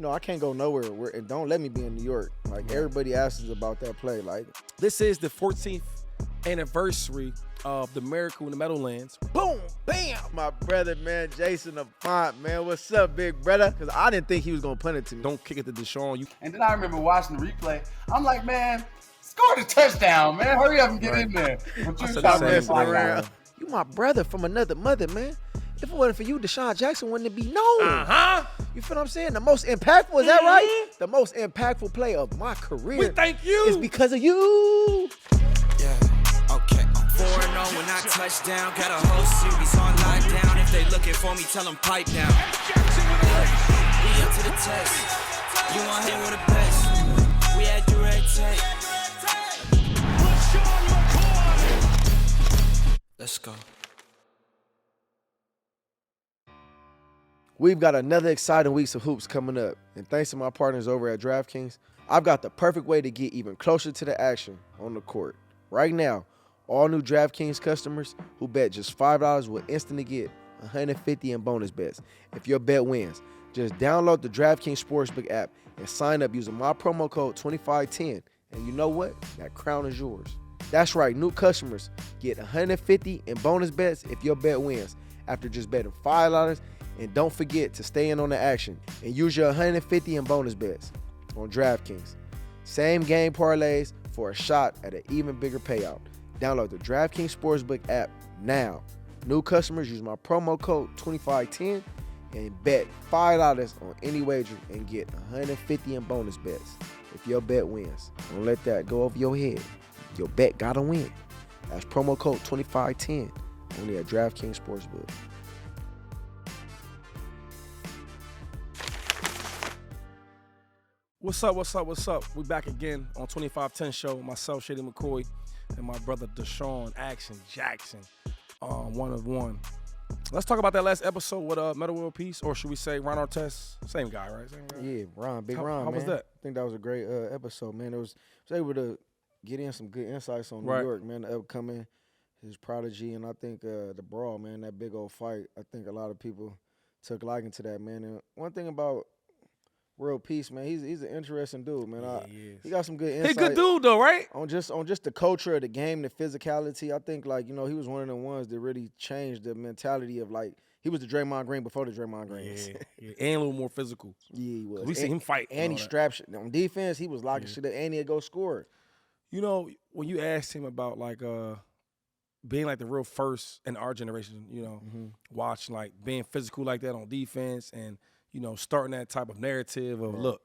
I can't go nowhere. And don't let me be in New York. Like, everybody asks us about that play. Like, this is the 14th anniversary of the miracle in the Meadowlands. Boom, bam. My brother, man, Jason Avant, man. What's up, big brother? Because I didn't think he was going to punt it to me. Don't kick it to DeSean. And then I remember watching the replay. I'm like, man, score the touchdown, man. Hurry up and get in there. But you Stop messing around. You my brother from another mother, man. If it wasn't for you, DeSean Jackson wouldn't be known. You feel what I'm saying? The most impactful, is that right? The most impactful play of my career. We thank you. Is because of you. Yeah, okay. 4-0 when I touch down. Got a whole series on lockdown. If they looking for me, tell them pipe down. We up to the test. You want hit with the best. We had direct take. Let's go. We've got another exciting weeks of hoops coming up. And thanks to my partners over at DraftKings, I've got the perfect way to get even closer to the action on the court. Right now, all new DraftKings customers who bet just $5 will instantly get $150 in bonus bets if your bet wins. Just download the DraftKings Sportsbook app and sign up using my promo code 2510. And you know what? That crown is yours. That's right, new customers get $150 in bonus bets if your bet wins after just betting $5. And don't forget to stay in on the action and use your $150 in bonus bets on DraftKings. Same game parlays for a shot at an even bigger payout. Download the DraftKings Sportsbook app now. New customers use my promo code 2510 and bet $5 on any wager and get $150 in bonus bets if your bet wins. Don't let that go over your head. Your bet gotta win. That's promo code 2510 only at DraftKings Sportsbook. What's up, what's up, what's up? We back again on 2510 show. Myself, Shady McCoy, and my brother DeSean Jackson, one of one. Let's talk about that last episode with Metal World Peace, or should we say Ron Artest? Same guy, right? Same guy. Yeah, Ron, Big Ron, How man. was that? I think that was a great episode, man. It was able to get in some good insights on New York, man, the upcoming, his prodigy, and I think the brawl, man, that big old fight. I think a lot of people took liking to that, man. And one thing about World Peace, man, he's an interesting dude, man. He got some good insight. He's a good dude, though, right? On just the culture of the game, the physicality. I think, like, he was one of the ones that really changed the mentality of, like, he was the Draymond Green before the Draymond Green. Yeah, and a little more physical. Yeah, he was. We see him fight. And he strapped shit. On defense, he was locking shit up, and he'd go score. When you asked him about, like, being, like, the real first in our generation, watching, like, being physical like that on defense and, starting that type of narrative of, look,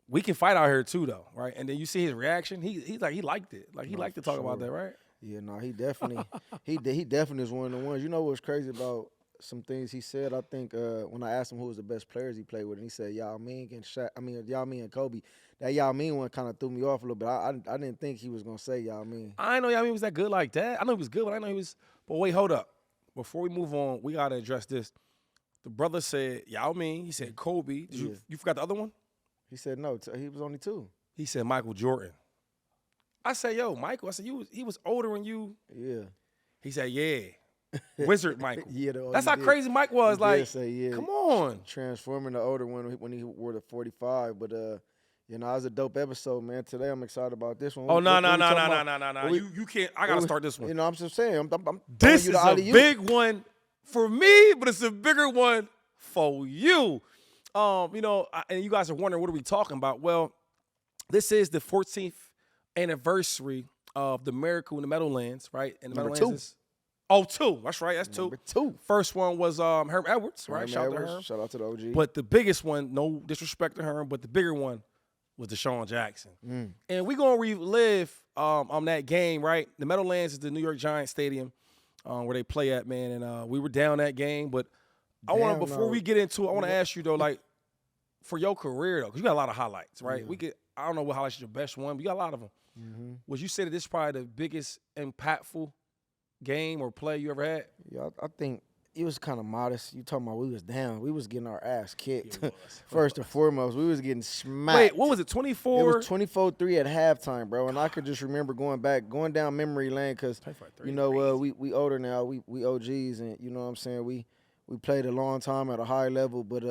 we can fight out here too, though, right? And then you see his reaction. He's like, he liked it. Like, he liked to talk about that, right? Yeah, no, he definitely, he definitely is one of the ones. You know what's crazy about some things he said? I think when I asked him who was the best players he played with, and he said Yao Ming and Yao Ming and Kobe. That Yao Ming one kind of threw me off a little bit. I didn't think he was gonna say Yao Ming. I didn't know Yao Ming was that good like that. I know he was good, but I know he was. But wait, hold up. Before we move on, we gotta address this. The brother said Yao Ming. He said Kobe. You forgot the other one? He said no. He was only two. He said Michael Jordan. I said, yo, Michael. I said he was older than you. Yeah. He said, yeah. Wizard Michael. Yeah, that's how crazy Mike was. He like, say, yeah, come on. Transforming the older one when he wore the 45. But it was a dope episode, man. Today I'm excited about this one. Oh, no. You can't. I gotta start this one. I'm just saying. This is a big one for me, but it's a bigger one for you. And you guys are wondering, what are we talking about? Well, this is the 14th anniversary of the miracle in the Meadowlands, right? And the Number Meadowlands two. That's right. That's two. Number two. First one was Herm Edwards, right? Shout out to the OG. But the biggest one, no disrespect to Herm, but the bigger one was DeSean Jackson. And we're going to relive on that game, right? The Meadowlands is the New York Giants stadium where they play at, man. And we were down that game. But before we get into it, I want to ask you, though, like, for your career, though, because you got a lot of highlights, right? Yeah. I don't know what highlights is your best one, but you got a lot of them. Would you say that this is probably the biggest impactful game or play you ever had? Yeah, I think it was kind of modest. You talking about we was down. We was getting our ass kicked. First and foremost, we was getting smacked. Wait, what was it, 24? It was 24-3 at halftime, bro. And I could just remember going down memory lane because, we older now. We OGs, and you know what I'm saying? We played a long time at a high level, but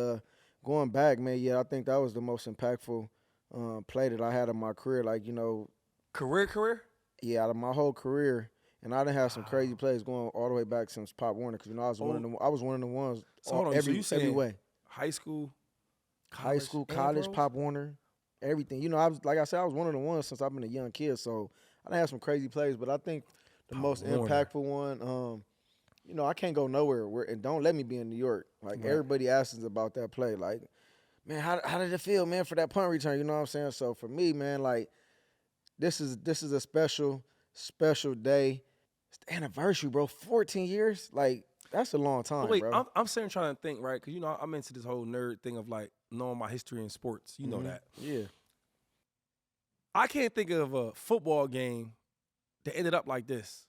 going back, man, yeah, I think that was the most impactful play that I had in my career. Like, you know, Career? yeah, out of my whole career, and I done had some crazy plays going all the way back since Pop Warner, because you know I was one of the ones So hold on, every saying way. High school, College, Pop Warner, everything. You know, I was like I said, I was one of the ones since I've been a young kid. So I done had some crazy plays, but I think the most impactful one, you know, I can't go nowhere and don't let me be in New York. Like everybody asks us about that play. Like, man, how did it feel, man, for that punt return? You know what I'm saying? So for me, man, like this is a special day. It's the anniversary, bro. 14 years, like that's a long time, bro. I'm sitting trying to think, right? Because you know I'm into this whole nerd thing of like knowing my history in sports. You know that. Yeah. I can't think of a football game that ended up like this.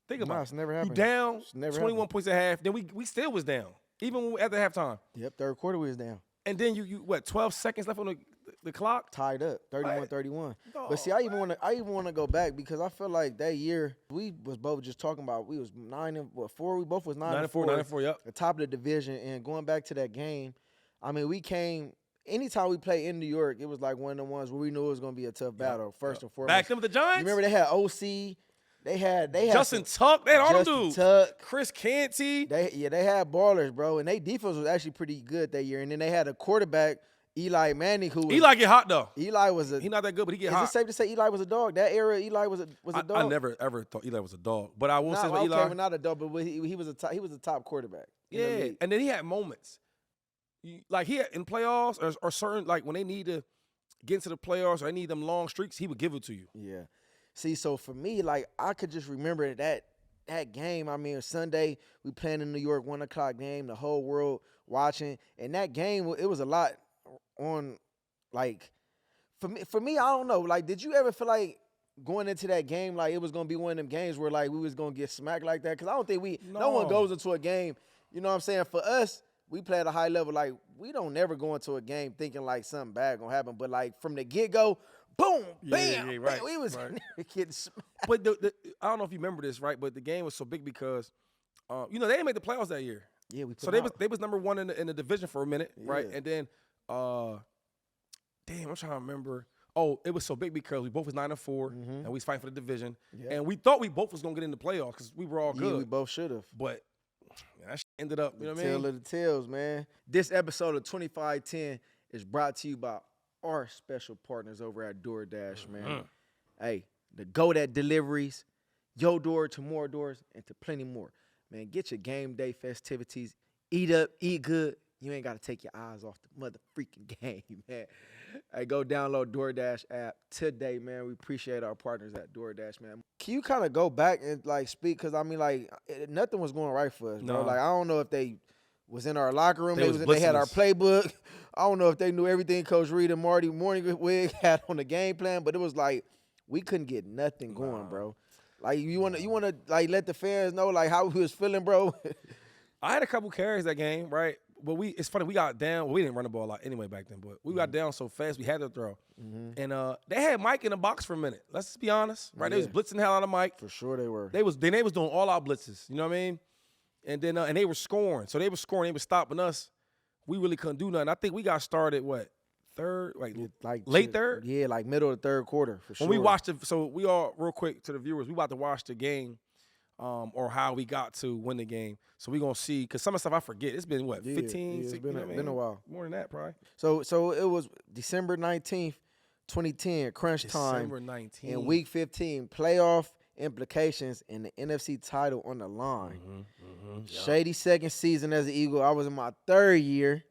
Think about it. It's never happened. You down It's never 21 happened. points at half. Then we still was down, even after halftime. Yep, third quarter we was down. And then you 12 seconds left on the clock? Tied up, 31-31. No. But see, I even want to go back because I feel like that year we was both just talking about we was 9-4. We both was 9-4. 9-4, yep. The top of the division, and going back to that game, I mean, we came. Anytime we play in New York, it was like one of the ones where we knew it was going to be a tough battle. First and foremost. Back them with the Giants. You remember they had OC. They had Justin Tuck. They had all them Justin dudes. Tuck. Chris Canty. They had ballers, bro, and their defense was actually pretty good that year. And then they had a quarterback, Eli Manning, who was, Eli get hot though. Eli was a. He not that good, but he get Is hot. it safe to say Eli was a dog? That era, Eli was a dog. I never ever thought Eli was a dog, but I will say about okay, Eli. well, not a dog, but he was a top quarterback. in the Yeah, league. and then he had moments. Like he had in playoffs or certain like when they need to get into the playoffs or they need them long streaks, he would give it to you. Yeah. See, so for me, like I could just remember that game. I mean, Sunday we playing in New York, 1:00 game, the whole world watching, and that game it was a lot on. Like for me, I don't know. Like, did you ever feel like going into that game like it was gonna be one of them games where like we was gonna get smacked like that? Because I don't think no one goes into a game. You know what I'm saying? For us, we play at a high level. Like we don't never go into a game thinking like something bad gonna happen. But like from the get go, boom, bam, yeah, right, bam, we was right. getting smacked. But I don't know if you remember this, right? But the game was so big because, you know, they didn't make the playoffs that year. Yeah, we put so they was number one in the division for a minute, right? Yeah. And then, damn, I'm trying to remember. Oh, it was so big because we both was 9-4, and we was fighting for the division, and we thought we both was gonna get in the playoffs because we were all good. Yeah, we both should have. But that shit ended up, you know what I mean? Tale of the tales, man. This episode of 2510 is brought to you by our special partners over at DoorDash, man. Hey, the GOAT at deliveries, your door to more doors, and to plenty more. Man, get your game day festivities. Eat up, eat good. You ain't got to take your eyes off the mother-freaking game, man. Hey, go download DoorDash app today, man. We appreciate our partners at DoorDash, man. Can you kind of go back and, like, speak? Because, I mean, like, nothing was going right for us, bro. No. Like, I don't know if they was in our locker room. They They had our playbook. I don't know if they knew everything Coach Reed and Marty Morningwig had on the game plan, but it was like we couldn't get nothing going, bro. Like, you wanna like let the fans know like how we was feeling, bro. I had a couple carries that game, right? But it's funny, we got down. Well, we didn't run the ball a lot anyway back then, but we got down so fast we had to throw. And they had Mike in the box for a minute. Let's just be honest, right? They was blitzing the hell out of Mike. For sure they were. They was doing all our blitzes. You know what I mean? And then and they were scoring. So they were scoring. They were stopping us. We really couldn't do nothing. I think we got started third, late third. Yeah, like middle of the third quarter for sure. When we watched it, so we all real quick to the viewers. We about to watch the game, or how we got to win the game. So we gonna see because some of the stuff I forget. It's been 15. It's 16, been, you know what I been a mean? while. More than that, probably. So it was December 19th, 2010, crunch time. December 19th. In week 15, playoff implications and the NFC title on the line. Shady second season as an Eagle. I was in my third year.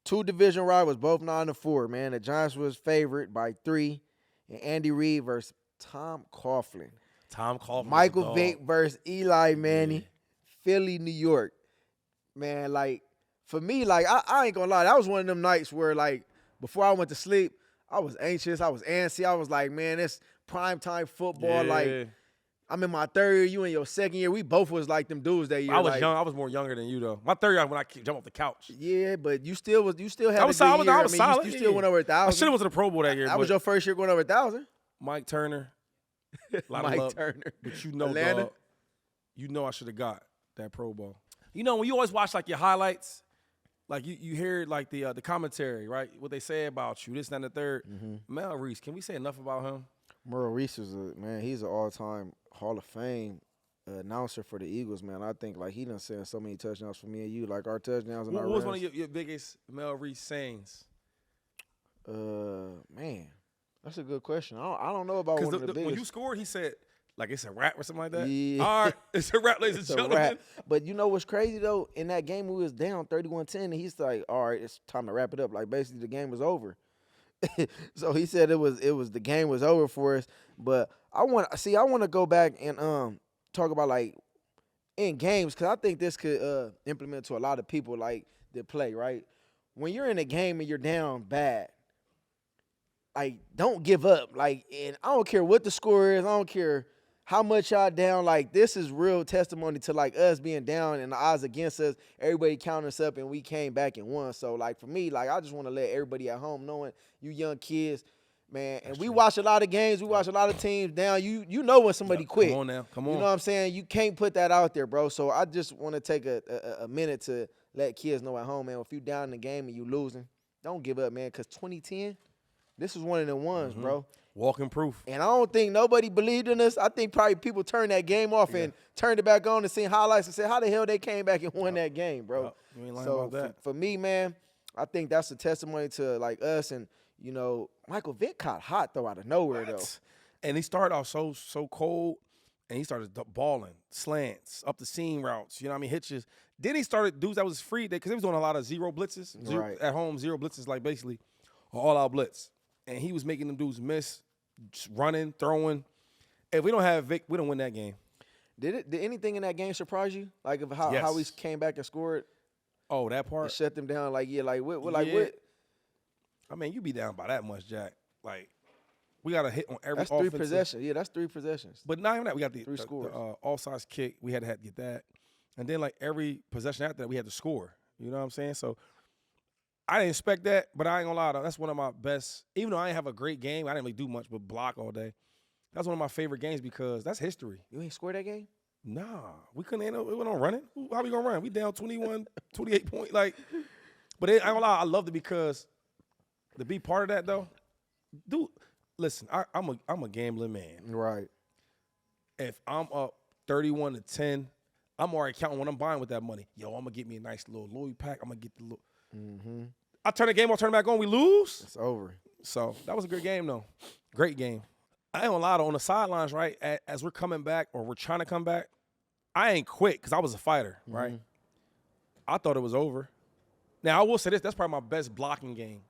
2 division rivals, both 9-4, man. The Giants was favored by 3. And Andy Reid versus Tom Coughlin. Michael Vick versus Eli Manning. Philly, New York. Man, like, for me, like, I ain't gonna lie. That was one of them nights where, like, before I went to sleep, I was anxious. I was antsy. I was like, man, it's primetime football. Yeah. Like, I'm in my third year. You in your second year. We both was like them dudes that year. I was like, young. I was more younger than you though. My third year when I jumped off the couch. Yeah, but you still had I was a good solid. year. I was solid. You still went over 1,000. I should have went to the Pro Bowl that year. That was your first year going over 1,000. Mike Turner. Mike Turner. But you know, Atlanta. dog, you know I should have got that Pro Bowl. You know, when you always watch like your highlights like you hear like the commentary, right? What they say about you, this, that, and the third. Mel Reese, can we say enough about him? Merle Reese is he's an all-time Hall of Fame announcer for the Eagles, man. I think like he done sent so many touchdowns for me and you, like our touchdowns and What our was runs. one of your biggest Mel Reese sayings? Man, that's a good question. I don't know about one of the biggest. When you scored, he said, like it's a rap or something like that. Yeah. All right, it's a rap, ladies and It's a gentlemen. wrap. But you know what's crazy though? In that game, we was down 31-10, and he's like, "All right, it's time to wrap it up." Like basically, the game was over. So he said it was the game was over for us. But I want to go back and talk about like in games, because I think this could implement to a lot of people like that play, right? When you're in a game and you're down bad, like don't give up. Like, and I don't care what the score is. I don't care how much y'all down. Like, this is real testimony to like us being down and the odds against us. Everybody counting us up and we came back and won. So like for me, like I just want to let everybody at home knowing you young kids, man, and we watch a lot of games, we watch a lot of teams down. You know when somebody quit. Come on now, come on. You know what I'm saying? You can't put that out there, bro. So I just want to take a minute to let kids know at home, man, if you down in the game and you losing, don't give up, man, because 2010, this was one of the ones, bro. Walking proof. And I don't think nobody believed in us. I think probably people turned that game off and turned it back on and seen highlights and said, how the hell they came back and won that game, bro? You ain't lying So about that. for me, man, I think that's a testimony to like us. And, you know, Michael Vick caught hot though out of nowhere though. And he started off so cold, and he started balling, slants, up the seam routes, you know what I mean, hitches. Then he started dudes that was free, because he was doing a lot of zero blitzes. Right. At home, zero blitzes, like basically all-out blitz. And he was making them dudes miss, just running, throwing. If we don't have Vic, we don't win that game. Did anything in that game surprise you? Like of how Yes. we came back and scored Oh, that and part? shut them down? Like, yeah, like what? I mean, you be down by that much, Jack. Like, we got a hit on every That's three offensive- possessions. Yeah, that's 3 possessions. But not even that. We got the Three scores. offsides kick. We had to get that. And then, like, every possession after that, we had to score. You know what I'm saying? So, I didn't expect that, but I ain't gonna lie, though. That's one of my best. Even though I didn't have a great game, I didn't really do much but block all day. That's one of my favorite games because that's history. You ain't scored that game? Nah, we couldn't end up, we went on running. How we gonna run? We down 21, 28 points. Like, but I ain't gonna lie, I loved it because to be part of that, though, dude, listen, I'm a gambling man. Right. If I'm up 31-10, I'm already counting what I'm buying with that money. Yo, I'm gonna get me a nice little Louis pack. I'm gonna get the little. I turn the game on, turn it back on, we lose. It's over. So that was a good game, though. Great game. I ain't gonna lie, though, on the sidelines, right, as we're coming back or we're trying to come back, I ain't quit because I was a fighter, right? I thought it was over. Now, I will say this. That's probably my best blocking game.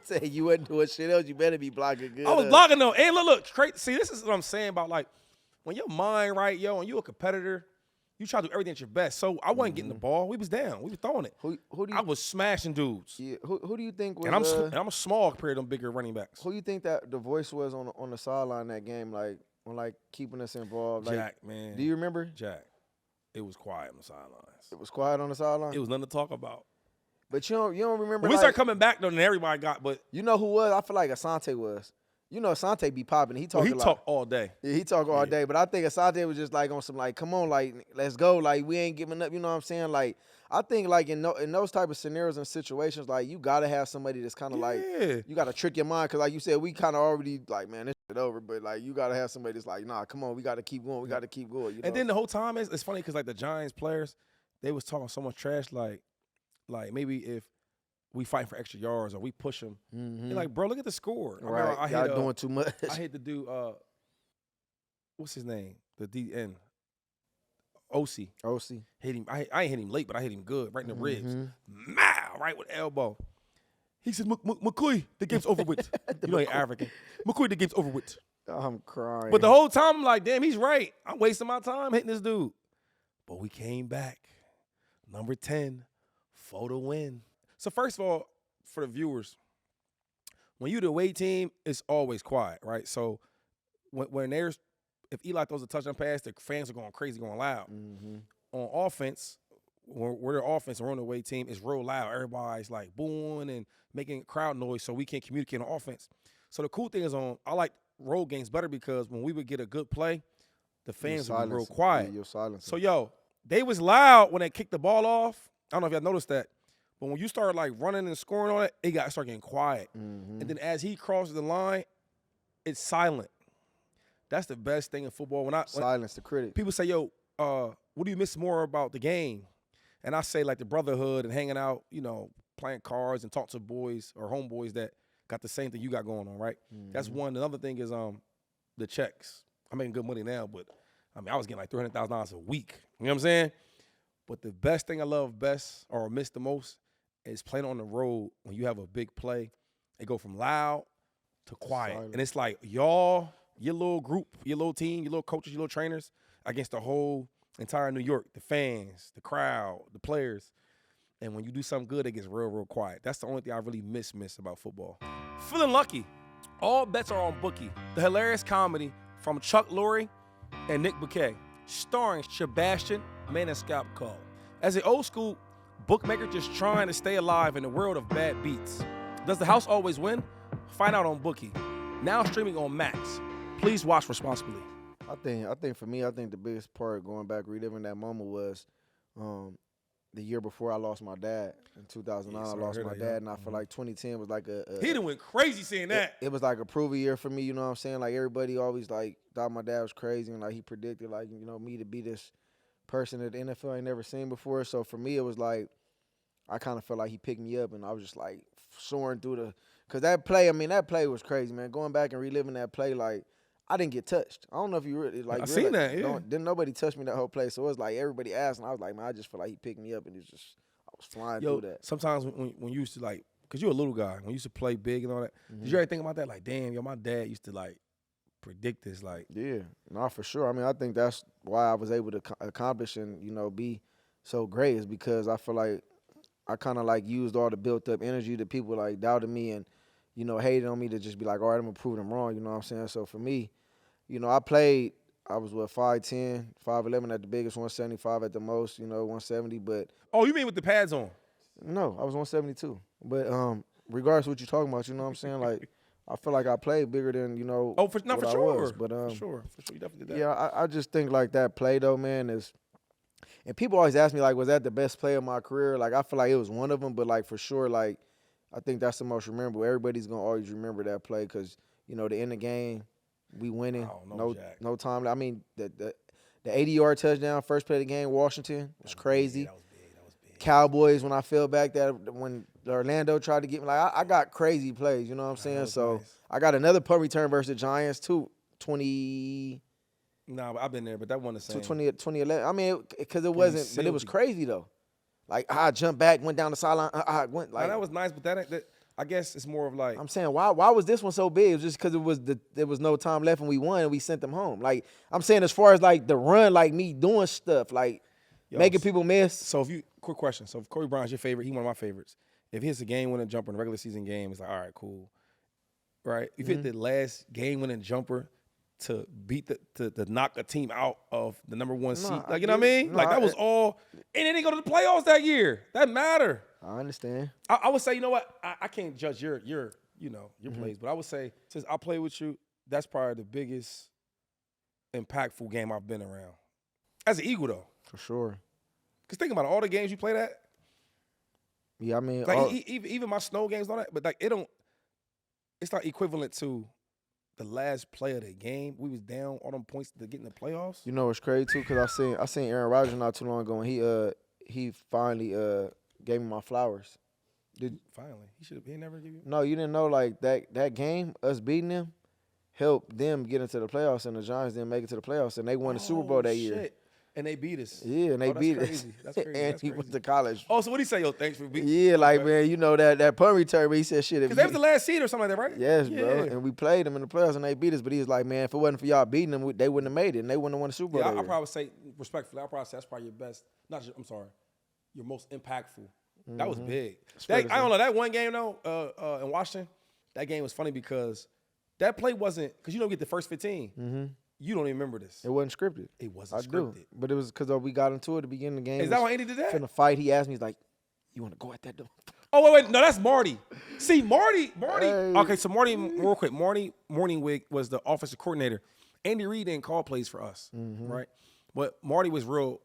Say you wasn't doing shit else. You better be blocking good. I was blocking, though. And look, see, this is what I'm saying about, like, when your mind right, yo, and you a competitor, you try to do everything at your best. So I wasn't getting the ball. We was down. We was throwing it. Who do you? I was smashing dudes. Yeah, who do you think was? And I'm a small compared to them bigger running backs. Who you think that the voice was on the sideline that game, like on like keeping us involved? Like, Jack, man. do you remember? Jack, it was quiet on the sidelines. It was quiet on the sideline. It was nothing to talk about. But you don't remember? When we like, started coming back, though, then everybody got, but you know who was? I feel like Asante was. You know, Asante be popping. He talk. he a lot. talked all day. Yeah, he talk all day. But I think Asante was just like on some like, come on, like let's go, like we ain't giving up. You know what I'm saying? Like I think like in those type of scenarios and situations, like you gotta have somebody that's kind of like you gotta trick your mind because like you said, we kind of already like, man, this shit over. But like you gotta have somebody that's like, nah, come on, we gotta keep going. We gotta keep going. You know? And then the whole time, it's funny because like the Giants players, they was talking so much trash, like maybe if we fight for extra yards or we push them. They're like, bro, look at the score. Right, I y'all hit, doing too much. I hate to do, what's his name? The DN. OC. Hit him. I ain't hit him late, but I hit him good, right in the ribs. Right with the elbow. He says, McCoy, the game's over with. You know he African. McCoy, the game's over with. I'm crying. But the whole time, I'm like, damn, he's right. I'm wasting my time hitting this dude. But we came back. Number 10, for the win. So first of all, for the viewers, when you the away team, it's always quiet, right? So when if Eli throws a touchdown pass, the fans are going crazy, going loud. On offense, we're the offense and we're on the away team, it's real loud. Everybody's like booing and making crowd noise so we can't communicate on offense. So the cool thing is I like road games better because when we would get a good play, the fans would be real quiet. Yeah, you're silent. So, yo, they was loud when they kicked the ball off. don't know if y'all noticed that, but when you start like running and scoring on it, it got start getting quiet. Mm-hmm. And then as he crosses the line, it's silent. That's the best thing in football. When Silence the critic. people say, "Yo, what do you miss more about the game?" And I say like the brotherhood and hanging out, you know, playing cards and talk to boys or homeboys that got the same thing you got going on, right? Mm-hmm. That's one. Another thing is the checks. I'm making good money now, but I mean I was getting like $300,000 a week. You know what I'm saying? But the best thing I love best or miss the most is playing on the road when you have a big play. It go from loud to quiet. Silent. And it's like y'all, your little group, your little team, your little coaches, your little trainers against the whole entire New York, the fans, the crowd, the players. And when you do something good, it gets real, real quiet. That's the only thing I really miss about football. Feeling lucky. All bets are on Bookie, the hilarious comedy from Chuck Lorre and Nick Bouquet, starring Sebastian Maniscalco. As an old school bookmaker just trying to stay alive in the world of bad beats. Does the house always win? Find out on Bookie. Now streaming on Max. Please watch responsibly. I think for me, I think the biggest part going back, reliving that moment was the year before I lost my dad. In 2009, Yes, I I lost heard my that, dad, yeah. and I feel like 2010 was like He done went crazy saying that. It was like a prove year for me, you know what I'm saying? Like everybody always like thought my dad was crazy and like he predicted like, you know, me to be this person that the NFL ain't never seen before. So for me, it was like I kind of felt like he picked me up and I was just like soaring through because that play was crazy, man. Going back and reliving that play, like I didn't get touched. I don't know if you really like. I seen that, yeah. Didn't nobody touch me that whole play, so it was like everybody asked, and I was like, man, I just feel like he picked me up, and I was flying through that. Sometimes when you used to like, cause you're a little guy, when you used to play big and all that, did you ever think about that? Like, damn, my dad used to like predict this, like. Yeah, no, for sure. I mean, I think that's why I was able to accomplish and be so great is because I feel like I kind of like used all the built up energy that people like doubted me and hated on me to just be like, all right, I'm gonna prove them wrong. You know what I'm saying? So for me, I was 5'10", 5'11" at the biggest, 175 at the most, 170. But Oh, you mean with the pads on? no, I was 172. But regardless of what you're talking about, you know what I'm saying? Like I feel like I played bigger than For what I sure. was. But for sure, you definitely did that. yeah, I just think like that play though, man, is. And people always ask me like, was that the best play of my career? Like I feel like it was one of them, but like for sure, like I think that's the most memorable. Everybody's gonna always remember that play because the end of the game. We winning, no time. I mean, the 80-yard touchdown, first play of the game, Washington was crazy. That was big. Cowboys, when I fell back, that when Orlando tried to get me, like I got crazy plays. You know what I'm saying? So nice. I got another punt return versus the Giants too. 20. Nah, I've been there, but that wasn't the same. 2011. I mean, because it wasn't, but it was crazy though. Like I jumped back, went down the sideline. I went like that was nice, but that I guess it's more of like I'm saying why was this one so big? It was just because there was no time left and we won and we sent them home. Like I'm saying as far as like the run, like me doing stuff, like making people miss. So quick question. So if Kobe Bryant's your favorite, he's one of my favorites. If he hits a game-winning jumper in a regular season game, it's like, all right, cool. Right? If you hit the last game-winning jumper to beat to knock a team out of the number one seed. Like, you know what I mean? Like that was all and they didn't go to the playoffs that year. That matter. I understand. I would say, you know what? I can't judge your plays, but I would say since I play with you, that's probably the biggest impactful game I've been around. As an Eagle, though. For sure. Because think about it, all the games you played at. Yeah, I mean. Like even my snow games and all that, but like it's not equivalent to the last play of the game. We was down all them points to get in the playoffs. You know what's crazy, too? Because I seen Aaron Rodgers not too long ago, and he finally gave me my flowers. Finally. He never give you? No, you didn't know, like, that game, us beating them, helped them get into the playoffs, and the Giants didn't make it to the playoffs, and they won the Super Bowl that year. And they beat us. Yeah, and they beat us. That's crazy. And he went to college. Oh, so what did he say? Yo, thanks for beating us. Yeah, like, man, that punt return, but he said shit. Because they was the last seed or something like that, right? Yes, bro. And we played them in the playoffs, and they beat us, but he was like, man, if it wasn't for y'all beating them, they wouldn't have made it, and they wouldn't have won the Super Bowl. Yeah, that I'll year. probably say, respectfully, that's probably your best, your most impactful. That was big. I don't know, that one game, though, in Washington, that game was funny because that play wasn't, because you don't get the first 15. Mm-hmm. You don't even remember this. It wasn't scripted. It wasn't scripted. Do. But it was because we got into it at the beginning of the game. Is that why Andy did that? In the fight, he asked me, he's like, you want to go at that door? Oh, wait. No, that's Marty. See, Marty. Hey. Okay, so Marty, real quick. Marty Morningwig was the offensive coordinator. Andy Reid didn't call plays for us, right? But Marty was real,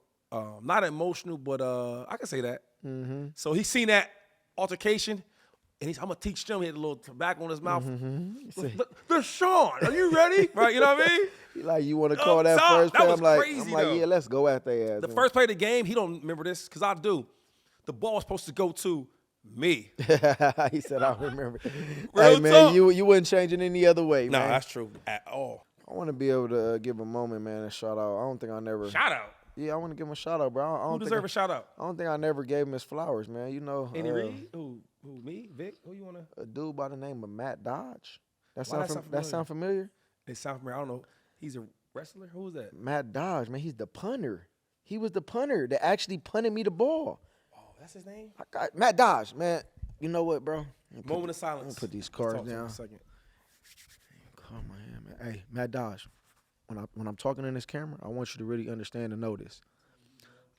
not emotional, but I can say that. Mm-hmm. So he seen that altercation, and I'm going to teach them. He had a little tobacco in his mouth. DeSean, are you ready? Right, you know what I mean? He like, you want to call that Top. first That play? was I'm like, crazy, though. yeah, let's go at their ass. The man. first play of the game, he don't remember this, because I do. The ball was supposed to go to me. He said, I remember. Real Hey, man, talk. you wouldn't change it any other way, No, man. that's true at all. I want to be able to give a moment, man, a shout out. I don't think I never. Shout out. Yeah, I want to give him a shout out, bro. I Who don't deserve a shout out? I don't think I never gave him his flowers, man. You know, Andy Reid? Who? Me? Vic? Who you want to? a dude by the name of Matt Dodge. That Why sound familiar? They sound familiar. I don't know. He's a wrestler? Who was that? Matt Dodge, man, he's the punter. He was the punter that actually punted me the ball. Oh, that's his name? I got Matt Dodge, man. You know what, bro? Moment of silence. I'm gonna put these Let's cards talk to him down. a second. Calm my hand, man. Hey, Matt Dodge, when I'm talking in this camera, I want you to really understand and know this.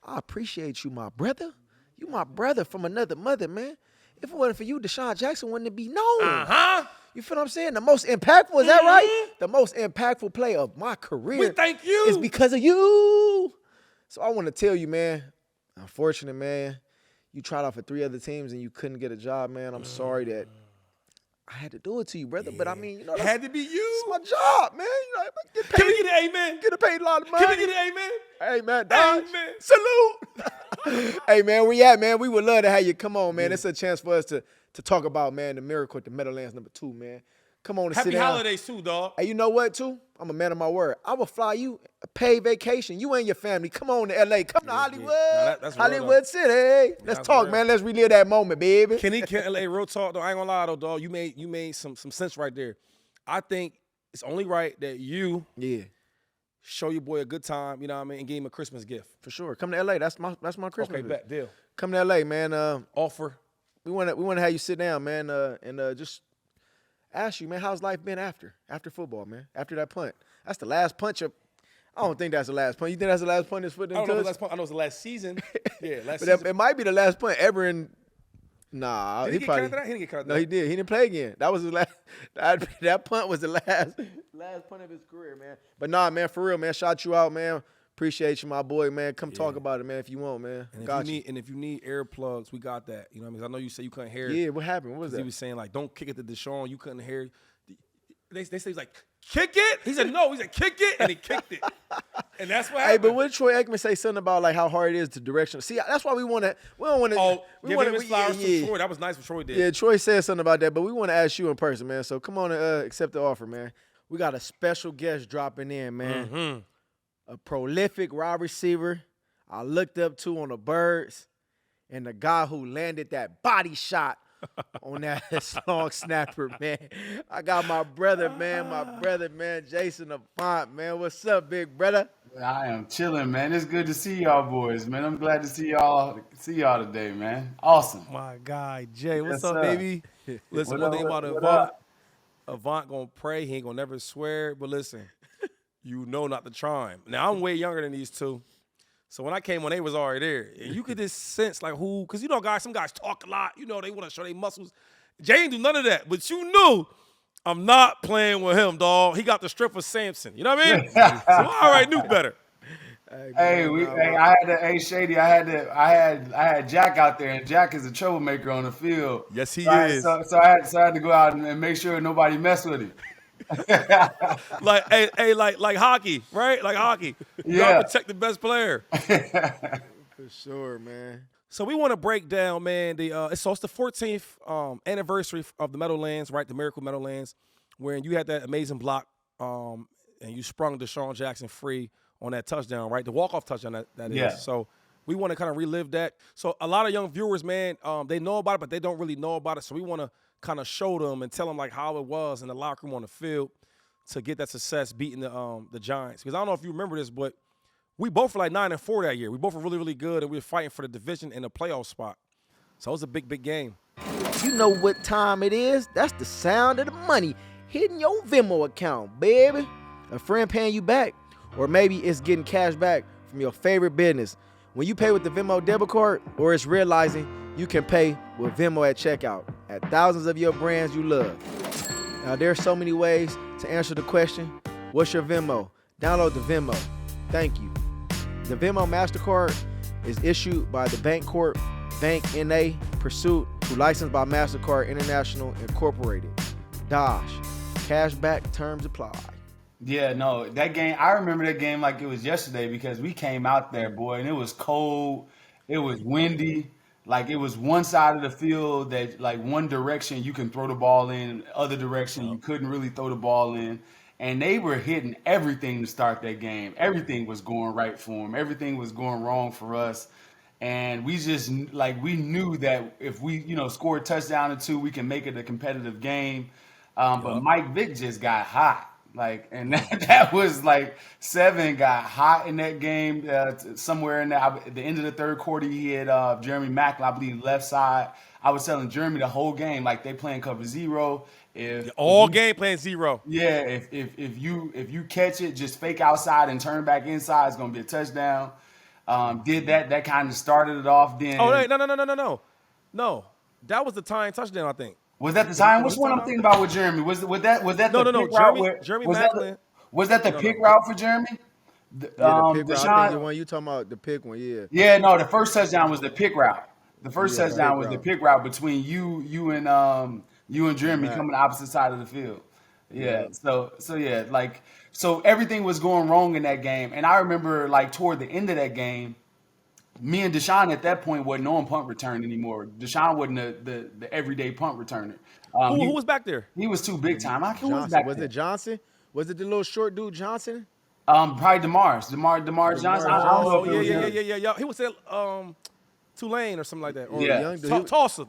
I appreciate you, my brother. You my brother from another mother, man. If it wasn't for you, DeSean Jackson wouldn't be known. Uh-huh. You feel what I'm saying? The most impactful, is that right? The most impactful play of my career We thank you. is because of you. So I want to tell you, man, unfortunate, man, you tried out for 3 other teams and you couldn't get a job, man. I'm sorry that I had to do it to you, brother. But I mean, you know, Had to be it's you. my job, man. You know, I get paid, Can we get an amen? get paid a lot of money. Can we get an amen? Hey, man, Dodge. Amen. Salute. Hey, man, where you at, man? We would love to have you. Come on, man. It's a chance for us to talk about, man, the miracle at the Meadowlands #2, man. Come on and sit Happy down. holidays too, dog. Hey, you know what, too? I'm a man of my word. I will fly you a paid vacation. You and your family. Come on to L.A. Come to Hollywood. No, that's real, Hollywood City. Let's That's talk, real. man. Let's relive that moment, baby. Can LA real talk though? I ain't gonna lie though, dog. You made some sense right there. I think it's only right that you Yeah, show your boy a good time, you know what I mean, and give him a Christmas gift. for sure. Come to L.A. That's my Christmas. Okay, visit. bet, deal. Come to L.A., man. Offer. We want to have you sit down, man, and just ask you, man, how's life been after football, man? After that punt. That's the last punch of. I don't think that's the last punt. You think that's the last punt his foot I didn't don't know if touch? it's last punt. I know it's the last season. Yeah, last But season. it might be the last punt ever in. Nah, Did he get cut after that? He didn't get cut after No, that. he did. He didn't play again. That was his last. That punt was the last punt of his career, man. But nah, man, for real, man. Shout you out, man. Appreciate you, my boy, man. Come talk about it, man, if you want, man. And if you need earplugs, we got that. You know what I mean? I know you said you couldn't hear. Yeah, what happened? What was He that? was saying like, don't kick it to DeSean. You couldn't hear. They say he's like, kick it. He said no. He said kick it, and he kicked it. And that's what Hey, happened. but what did Troy Aikman say something about like how hard it is to direction? See, that's why we don't want to. Oh, give him his flowers yeah. to Troy. That was nice what Troy did. Yeah, Troy said something about that, but we want to ask you in person, man. So come on and accept the offer, man. We got a special guest dropping in, man. Mm-hmm. A prolific wide receiver I looked up to on the Birds, and the guy who landed that body shot on that long snapper, man. I got my brother, man, Jason Avant, man. What's up, big brother? I am chilling, man. It's good to see y'all boys, man. I'm glad to see y'all today, man. Awesome. My guy Jay, what's Yes, up, sir. baby? Listen, What one up, thing about what Avant. up? Avant gonna pray. He ain't gonna never swear. But listen, you know not to try him. Now I'm way younger than these two, so when I came on, they was already there. And you could just sense like who, because you know, some guys talk a lot. You know, they want to show their muscles. Jay ain't do none of that, but you knew I'm not playing with him, dog. He got the strip of Samson. You know what I mean? So I already knew better. Shady, I had Jack out there, and Jack is a troublemaker on the field. Yes, he So I had to go out and make sure nobody messed with him. like hockey, right? Like hockey. You Yeah. gotta protect the best player. For sure, man. So we want to break down, man. It's the 14th anniversary of the Meadowlands, right? The Miracle Meadowlands, where you had that amazing block, and you sprung DeSean Jackson free on that touchdown, right? The walk-off touchdown that Yeah. is. So we want to kind of relive that. So a lot of young viewers, man, they know about it, but they don't really know about it. So we want to kind of show them and tell them like how it was in the locker room on the field to get that success beating the Giants. Because I don't know if you remember this, but we both were like 9-4 that year. We both were really, really good, and we were fighting for the division and the playoff spot. So it was a big, big game. You know what time it is? That's the sound of the money hitting your Venmo account, baby. A friend paying you back, or maybe it's getting cash back from your favorite business. When you pay with the Venmo debit card, or it's realizing you can pay with Venmo at checkout at thousands of your brands you love. Now, there are so many ways to answer the question, what's your Venmo? Download the Venmo. Thank you. The Venmo MasterCard is issued by the Bancorp Bank N.A. Pursuit, who licensed by MasterCard International Incorporated. Dosh. Cashback terms apply. Yeah, no, that game, I remember that game like it was yesterday because we came out there, boy, and it was cold, it was windy, like it was one side of the field that like one direction you can throw the ball in, other direction you couldn't really throw the ball in, and they were hitting everything to start that game. Everything was going right for them. Everything was going wrong for us. And we just like we knew that if we, score a touchdown or two, we can make it a competitive game. But Mike Vick just got hot. Like, and that was like 7 got hot in that game. Somewhere in there, at the end of the third quarter, he had Jeremy Macklin, I believe, left side. I was telling Jeremy the whole game, like they playing cover 0. All game playing 0. Yeah, if you catch it, just fake outside and turn back inside, it's gonna be a touchdown. Did that kind of started it off. Then no, that was the tying touchdown, I think. Was that the time? Which one I'm thinking about with Jeremy? Was that No, the pick route? Jeremy Macklin. Was that the pick route for Jeremy? The pick route. I DeSean, think the one you talking about, the pick one, yeah. Yeah, no, the first touchdown was the pick route. The first touchdown was the pick route between you and Jeremy coming the opposite side of the field. Yeah. So everything was going wrong in that game. And I remember like toward the end of that game, me and DeSean at that point wasn't on punt return anymore. DeSean wasn't the everyday punt returner. Who was back there? He was too big time. Was it Johnson? Was it the little short dude Johnson? Probably DeMar Johnson. I don't know if it was him. Yeah. He was at Tulane or something like that. Or Yeah. Tulsa.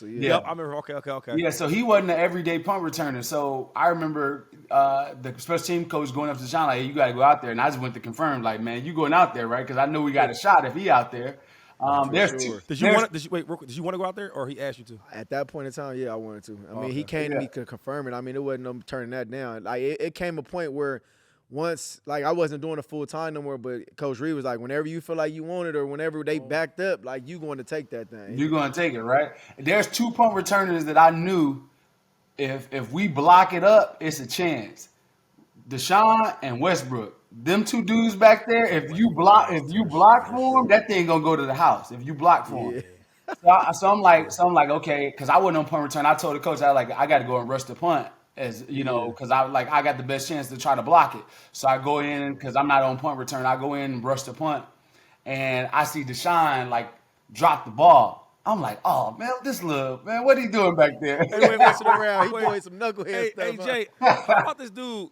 Yeah. Yep, I remember. Okay. Yeah, so he wasn't an everyday punt returner. So I remember the special team coach going up to Sean like, hey, you got to go out there. And I just went to confirm, like, man, you going out there, right? Because I know we got a shot if he out there. Did you want to go out there, or he asked you to? At that point in time, yeah, I wanted to. I mean, he came to me to confirm it. I mean, it wasn't no turning that down. Like it came a point where once, like I wasn't doing it full time no more, but Coach Reed was like, whenever you feel like you want it or whenever they backed up, like you going to take that thing. You're going to take it, right? There's 2 punt returners that I knew if we block it up, it's a chance. DeSean and Westbrook. Them 2 dudes back there, if you block for them, that thing gonna go to the house. If you block for them. So I'm like, okay, because I wasn't on punt return. I told the coach, I got to go and rush the punt. As you know, because I got the best chance to try to block it. So I go in because I'm not on punt return. I go in and rush the punt, and I see DeSean like drop the ball. I'm like, oh man, this little man, what he doing back there? He went messing around. He doing some knucklehead stuff. Hey Jay, how about this dude?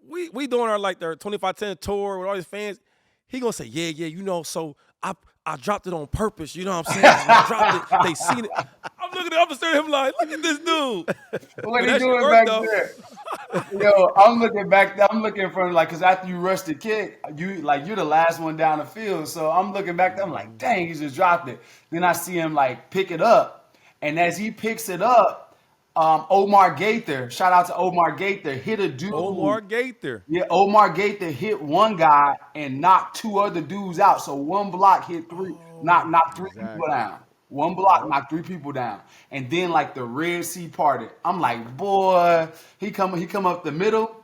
we doing our 25-10 tour with all his fans. He gonna say, yeah, so I dropped it on purpose. You know what I'm saying? I dropped it. They seen it. I'm looking at him like, look at this dude. What he doing back there? Yo, I'm looking back there. I'm looking from because after you rush the kick, you're the last one down the field. So I'm looking back there. I'm like, dang, he just dropped it. Then I see him pick it up, and as he picks it up, Omar Gaither, shout out to Omar Gaither, hit a dude. Omar Gaither. Yeah, Omar Gaither hit one guy and knocked 2 other dudes out. So one block hit 3, knocked 3 people down. One block knocked 3 people down. And then the Red Sea parted. I'm like, boy, he come up the middle,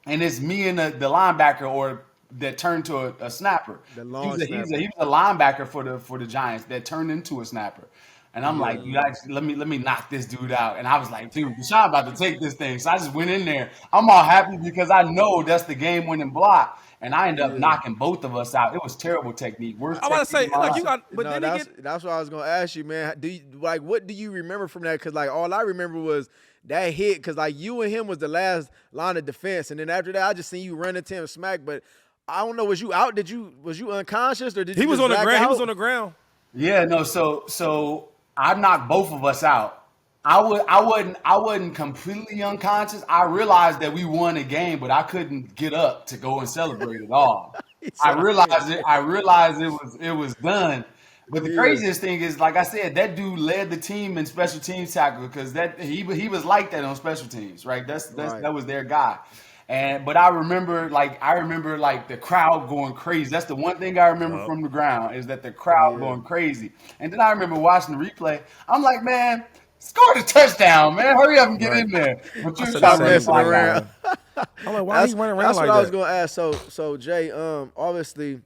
and it's me and the linebacker or that turned to a snapper. He was a linebacker for the Giants that turned into a snapper. And I'm like, you guys, let me knock this dude out. And I was like, dude, DeSean about to take this thing. So I just went in there. I'm all happy because I know that's the game-winning block. And I ended up knocking both of us out. It was terrible technique. Worst I want to say, technique in my you life. got, but that's what I was gonna ask you, man. What do you remember from that? Because all I remember was that hit. Because you and him was the last line of defense, and then after that, I just seen you run into him smack. But I don't know, was you out? Was you unconscious or did you? He was just on the black ground. out? He was on the ground. Yeah, no. So I knocked both of us out. I wasn't completely unconscious. I realized that we won a game, but I couldn't get up to go and celebrate at all. I realized it was done. But the craziest thing is, like I said, that dude led the team in special teams tackle because he was like that on special teams, right? That was their guy. But I remember the crowd going crazy. That's the one thing I remember from the ground is that the crowd going crazy. And then I remember watching the replay. I'm like, man, score the touchdown, man. Hurry up and get in there. But you're messing around. I'm like, why are you running around that's like what that? I was gonna ask. So Jay, obviously,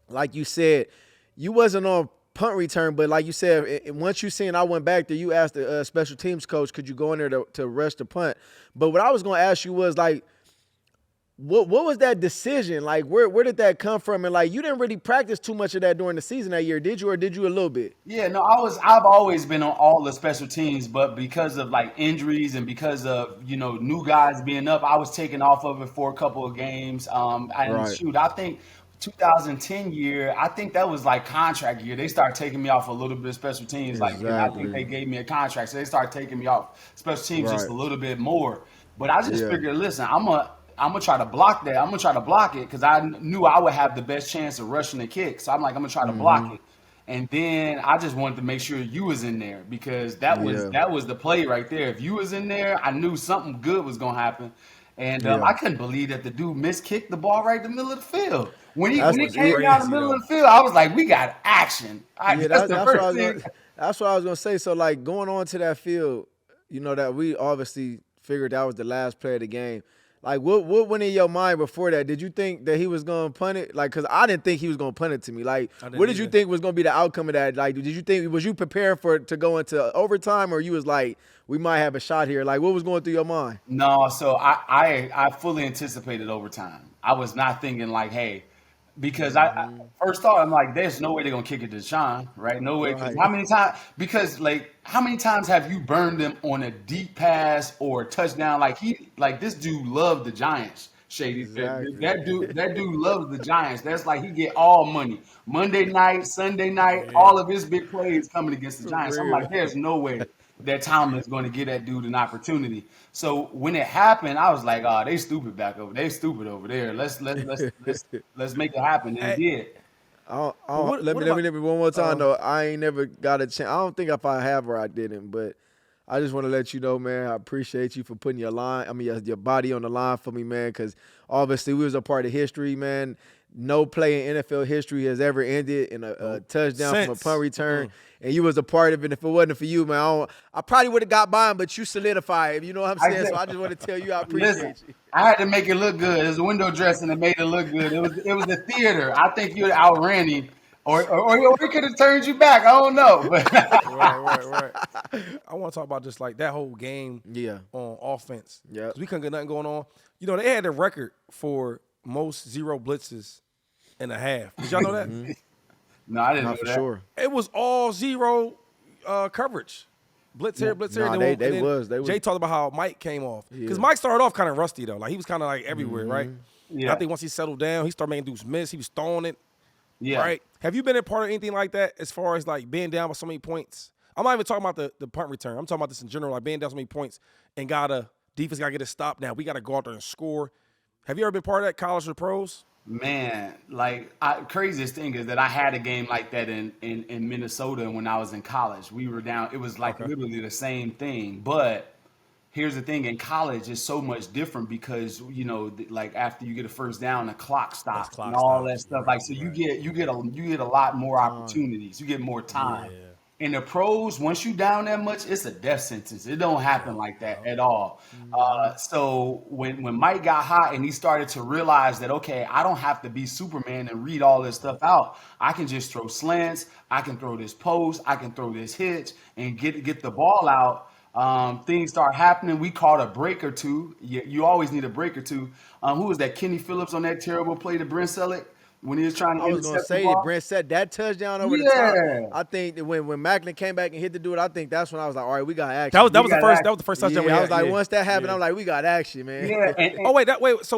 like you said, you wasn't on punt return, but like you said, once you seen I went back there, you asked the special teams coach, could you go in there to rush the punt? But what I was going to ask you was like, what was that decision? Like, where did that come from? And like, you didn't really practice too much of that during the season that year, did you? Or did you a little bit? Yeah, no, I've always been on all the special teams, but because of like injuries and because of, new guys being up, I was taken off of it for a couple of games. And Right. shoot, I think 2010 year, I think that was like contract year. They started taking me off a little bit of special teams. Like, and I think Exactly. they gave me a contract, so they started taking me off special teams just Right. a little bit more. But I just Yeah. figured, listen, I'm gonna try to block that. I'm gonna try to block it because I knew I would have the best chance of rushing the kick. So I'm like, I'm gonna try to block it. And then I just wanted to make sure you was in there because that Yeah. was the play right there. If you was in there, I knew something good was gonna happen. And Yeah. I couldn't believe that the dude miskicked the ball right in the middle of the field. When he That's came down the middle of the field, I was like, we got action. Yeah, That's the that's what I first was thing. gonna, that's what I was gonna say. So like going on to that field, that we obviously figured that was the last play of the game. Like what went in your mind before that? Did you think that he was gonna punt it? Like, cause I didn't think he was gonna punt it to me. Like, I didn't what did you either. think was gonna be the outcome of that? Like, was you prepared to go into overtime, or you was like, we might have a shot here? Like, what was going through your mind? No, so I fully anticipated overtime. I was not thinking like, hey, because I first thought I'm like, there's no way they're gonna kick it to DeSean, right? No way. 'Cause Right. how many times? Because like, how many times have you burned them on a deep pass or a touchdown? Like this dude loved the Giants. Shady, Exactly. that dude loves the Giants. That's like he get all money. Monday night, Sunday night, all of his big plays coming against the Giants. I'm real. like, there's no way that Tomlin's going to give that dude an opportunity. So when it happened, I was like, oh, they stupid back over. They stupid over there. Let's make it happen. And it did. What Let me about- one more time though. I ain't never got a chance. I don't think if I have or I didn't, but I just want to let you know, man. I appreciate you for putting your your body on the line for me, man. Because obviously we was a part of history, man. No play in NFL history has ever ended in a touchdown from a Since. punt return, and you was a part of it. If it wasn't for you, man, I probably would have got by him, but you solidified it. You know what I'm saying? So I just want to tell you, I appreciate Listen, you. I had to make it look good. It was a window dressing that made it look good. It was the theater. I think you outran him, or he could have turned you back. I don't know, but Right. I want to talk about just like that whole game Yeah. on offense. Yep. 'Cause we couldn't get nothing going on. They had a record for most zero blitzes in a half. Did y'all know that? no, I didn't know Not for that. sure. It was all zero coverage. Blitz here, blitz here. Nah, and then they and then was. Jay talked about how Mike came off. Because Yeah. Mike started off kind of rusty, though. Like, he was kind of like everywhere, right? Yeah. I think once he settled down, he started making dudes miss. He was throwing it, Yeah. right? Have you been a part of anything like that as far as, like, being down by so many points? I'm not even talking about the punt return. I'm talking about this in general, like being down so many points and defense got to get a stop now. We got to go out there and score. Have you ever been part of that, college or pros? Man, like craziest thing is that I had a game like that in Minnesota when I was in college. We were down. It was like literally the same thing. But here's the thing: in college, it's so much different because like after you get a first down, the clock stops clock and all stops, that stuff. Like so, you get a lot more opportunities. You get more time. In the pros, once you down that much, it's a death sentence. It don't happen like that at all. So when Mike got hot and he started to realize that, okay, I don't have to be Superman and read all this stuff out. I can just throw slants. I can throw this post. I can throw this hitch and get the ball out. Things start happening. We caught a break or two. You always need a break or two. Who was that? Kenny Phillips on that terrible play to Brent Selleck? When he was trying to I was gonna intercept the say ball? that Brent set that touchdown over the Yeah. top. I think that when Macklin came back and hit the dude, I think that's when I was like, all right, we got action. That was got the first touchdown we I had. was like, yeah. once that happened, I'm like, we got action, man. Yeah. And, Oh wait, that was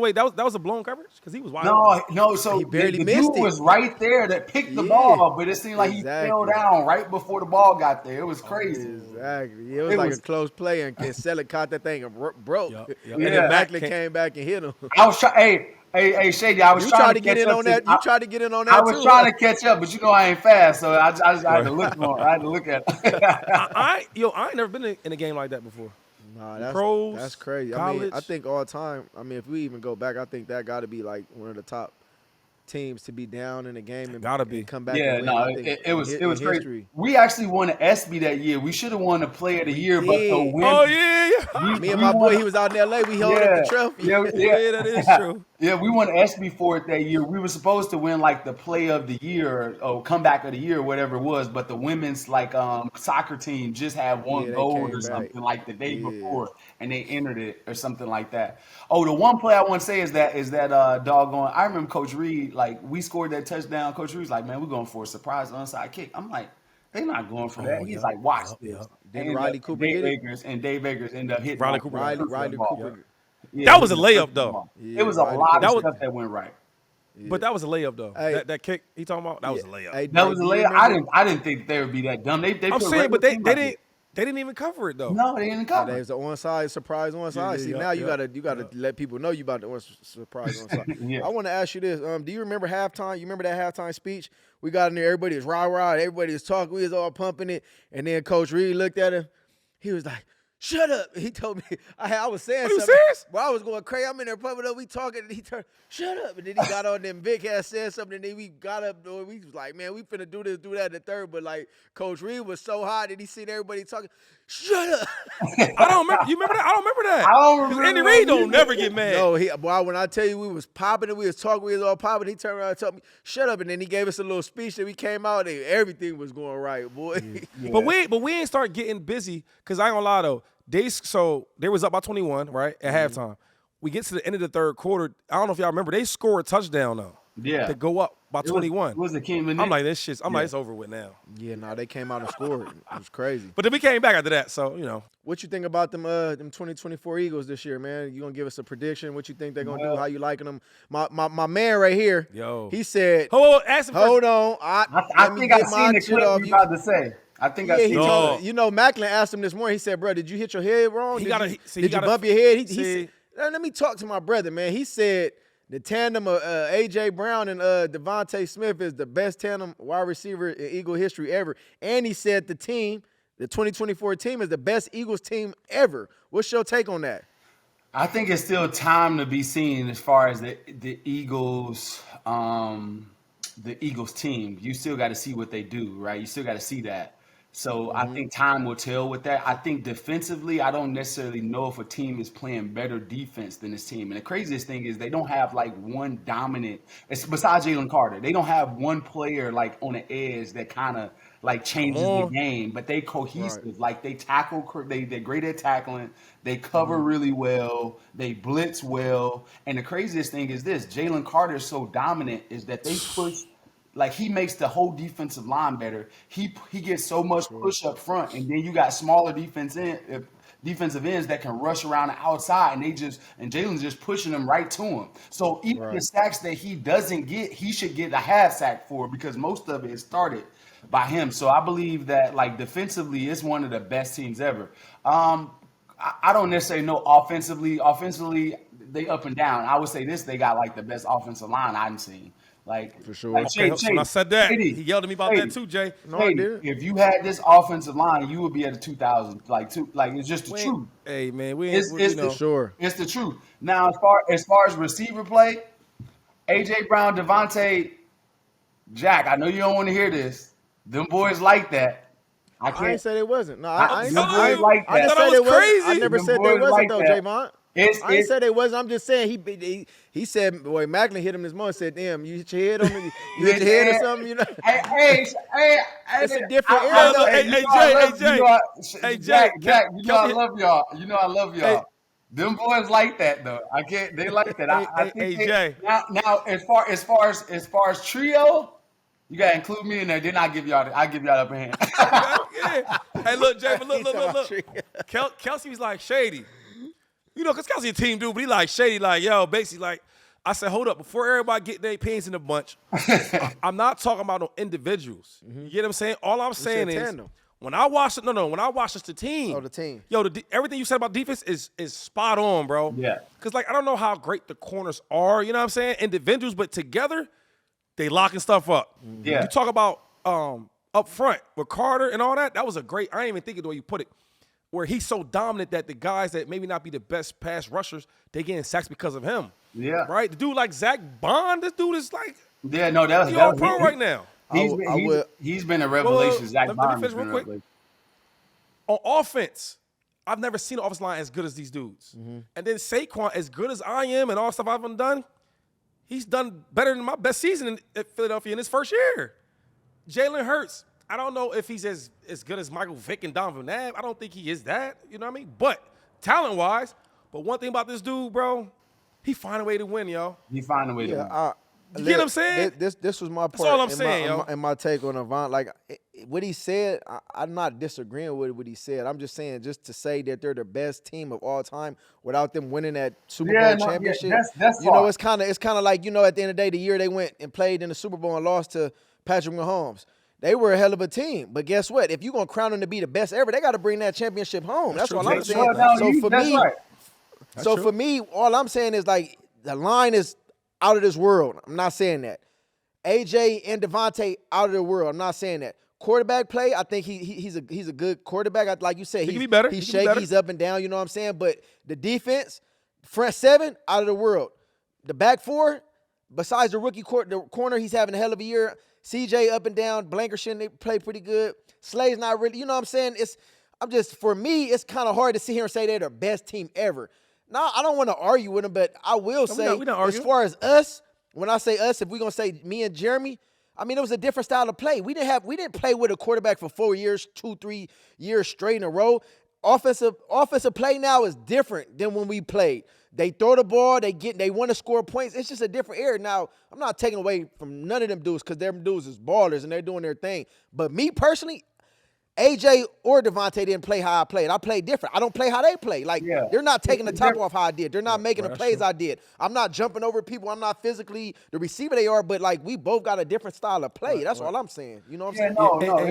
a blown coverage because he was wide. open. no. So He barely the missed dude it. was right there that picked the Yeah. ball, but it seemed like he fell Exactly. down right before the ball got there. It was crazy. Exactly. It was It like was- a close play, and Selleck caught that thing and broke. Yup. And Yeah. then Macklin came back and hit him. I was trying. Hey, Shady. I was You trying tried to get catch in up on to- that. You tried to get in on that I too. was trying to catch up, but I ain't fast, so I had to look more. I had to look at it. I ain't never been in a game like that before. Nah, that's Pros, that's crazy. I college. mean, I think all time. I mean, if we even go back, I think that got to be like one of the top teams to be down in the game and Gotta be. and come back. Yeah, and win. no, I think it was in crazy. history. We actually won an ESPY that year. We should have won the Player of the Year, but the did. win. Oh yeah. Me and my boy, he was out in L.A. We held up the trophy. Yeah, that is true. Yeah, we won ESPY for it that year. We were supposed to win like the Play of the Year or Comeback of the Year or whatever it was, but the women's like soccer team just had one they gold came or back. something like the day before, and they entered it or something like that. Oh, the one play I want to say is that doggone. I remember Coach Reed, like we scored that touchdown. Coach Reed's like, man, we're going for a surprise onside kick. I'm like, they're not going for that. He's like, watch this. Didn't Riley Cooper get it? Dave Akers end up hitting Riley Cooper. Yeah, That was a layup though. It was a lot of stuff that went right. But that was a layup though. Hey. That kick he talking about, that was a layup. Hey, That was a do you layup. remember- I didn't think they would be that dumb. They I'm put saying, but regular team they didn't even cover it though. No, they didn't cover. There's an onside surprise onside. See, now you gotta let people know you about the surprise onside. Yeah. I want to ask you this. Do you remember halftime? You remember that halftime speech? We got in there. Everybody was rah. Everybody was talking. We was all pumping it. And then Coach Reed looked at him. He was like, "Shut up." He told me, I was saying you something. serious? Well, I was going crazy. I'm in there pumping up. We talking. And he turned, "Shut up." And then he got on them. Vic had said something. And then we got up. We was like, man, we finna do this, do that in the third. But like, Coach Reed was so hot that he seen everybody talking. Shut up. I don't remember. You remember that? I don't remember that. I don't 'Cause remember Andy that Reid don't either. never get mad. No, boy, when I tell you we was popping and we was talking, we was all popping, he turned around and told me, "Shut up." And then he gave us a little speech that we came out and everything was going right, boy. But we ain't start getting busy because I ain't gonna lie though. They was up by 21 right at halftime. We get to the end of the third quarter. I don't know if y'all remember. They scored a touchdown though. Yeah. To go up by 21. It was the King. I'm like, this shit's. I'm like, it's over with now. Yeah, no, they came out and scored. It was crazy. But then we came back after that. So you know, What you think about them 2024 Eagles this year, man? You gonna give us a prediction? What you think they're gonna do? How you liking them? My man right here, Yo. he said, ask him "Hold first. on, I let me think I get my seen the shit clip off." you about to say. I think I Yeah, seen he it. told, you know, Macklin asked him this morning. He said, "Bro, did you hit your head wrong? He Did gotta- you, see, he did you gotta- bump your head?" He see. said, "Let me talk to my brother, man." He said the tandem of A.J. Brown and Devontae Smith is the best tandem wide receiver in Eagle history ever. And he said the 2024 team, is the best Eagles team ever. What's your take on that? I think it's still time to be seen as far as the Eagles, the Eagles team. You still got to see what they do, right? You still got to see that. So I think time will tell with that. I think defensively, I don't necessarily know if a team is playing better defense than this team. And the craziest thing is they don't have like one dominant, besides Jalen Carter, they don't have one player like on the edge that kind of like changes the game, but they cohesive. Right. Like they tackle, they're great at tackling. They cover really well. They blitz well. And the craziest thing is this: Jalen Carter is so dominant is that they push. Like he makes the whole defensive line better. He gets so much push up front, and then you got smaller defensive ends that can rush around the outside, and Jalen's just pushing them right to him. So even the sacks that he doesn't get, he should get a half sack for because most of it is started by him. So I believe that like defensively, it's one of the best teams ever. I don't necessarily know offensively. Offensively, they up and down. I would say this: they got like the best offensive line I've seen. Like For sure. Like Okay, when I said that, he yelled at me about that too, Jay. No, I didn't. if you had this offensive line, you would be at a 2,000. Like it's just the truth. Hey man, It's you know. the, Sure. It's the truth. Now, as far as receiver play, AJ Brown, Devontae, Jack. I know you don't want to hear this. Them boys like that. I I ain't can't. say they wasn't. No, I ain't Them I, boys like I that. just thought said that they was wasn't. I crazy. never Them said they boys wasn't like though, that. Javon. It's- I ain't said they wasn't. I'm just saying he said, boy, Macklin hit him this morning. Said, "Damn, you hit your head on me. You hit your head or something." You know. Hey, It's a different era, I- though. I- Hey, you Jay, know I love- hey, Jay. you know I- Hey, Jack, Jay, Jack, you know I Kelly- love y'all. You know I love y'all. Hey. Them boys like that though. I can't. They like that. I Hey, think hey, Jay. Now, as far as trio, you gotta include me in there. Then I give y'all the upper hand. Yeah. Hey, look, Jay, but He talking about look. Kelsey was like Shady. You know, because Kelsey a team dude, but he like Shady, like, yo, basically, like, I said, hold up, before everybody get their opinions in a bunch, I'm not talking about no individuals. You get what I'm saying? All I'm saying is, tandem. when I watch it, when I watch it's the team. Oh, the team. Yo, everything you said about defense is spot on, bro. Yeah. Because, like, I don't know how great the corners are, you know what I'm saying? Individuals, but together, they locking stuff up. Yeah. You talk about up front with Carter and all that, that was a great, I ain't even thinking the way you put it, where he's so dominant that the guys that maybe not be the best pass rushers, they getting sacks because of him. Yeah. Right? The dude like Zach Bond, this dude is like, Yeah, no, that He was all pro right now. he's been a revelation. Zach Let me Bottom's finish been real a quick. revelation. On offense, I've never seen an offensive line as good as these dudes. And then Saquon, as good as I am and all stuff I've done, he's done better than my best season at Philadelphia in his first year. Jalen Hurts, I don't know if he's as good as Michael Vick and Donovan Nab. I don't think he is that. You know what I mean? But talent-wise, but one thing about this dude, bro, he find a way to win, yo. He find a way to win. You get what I'm saying? This was my part. That's all I'm saying, yo. In my take on Avant. Like, what he said, I'm not disagreeing with what he said. I'm just saying, just to say that they're the best team of all time without them winning that Super Bowl championship. That's you know, it's kind of like, you know, at the end of the day, the year they went and played in the Super Bowl and lost to Patrick Mahomes. They were a hell of a team. But guess what? If you're going to crown them to be the best ever, they got to bring that championship home. That's all I'm saying. For me, all I'm saying is, like, the line is out of this world. I'm not saying that. AJ and Devontae out of the world. I'm not saying that. Quarterback play, I think he's a good quarterback. Like you said, he can be better. He's shaky, he's up and down, you know what I'm saying? But the defense, front seven, out of the world. The back four, besides the rookie the corner, he's having a hell of a year. CJ up and down, Blankership, they play pretty good. Slay's not really, you know what I'm saying? For me, it's kind of hard to sit here and say they're the best team ever. Now, I don't want to argue with them, but I will say, as far as us, when I say us, if we're going to say me and Jeremy, I mean, it was a different style of play. We didn't play with a quarterback for 4 years, 2-3 years straight in a row. Offensive play now is different than when we played. They throw the ball, they want to score points. It's just a different era. Now, I'm not taking away from none of them dudes because them dudes is ballers and they're doing their thing. But me personally, AJ or Devontae didn't play how I played. I played different. I don't play how they play. Like, they're not taking the top off how I did. They're not making the plays I did. I'm not jumping over people. I'm not physically the receiver they are, but, like, we both got a different style of play. That's all I'm saying. You know what I'm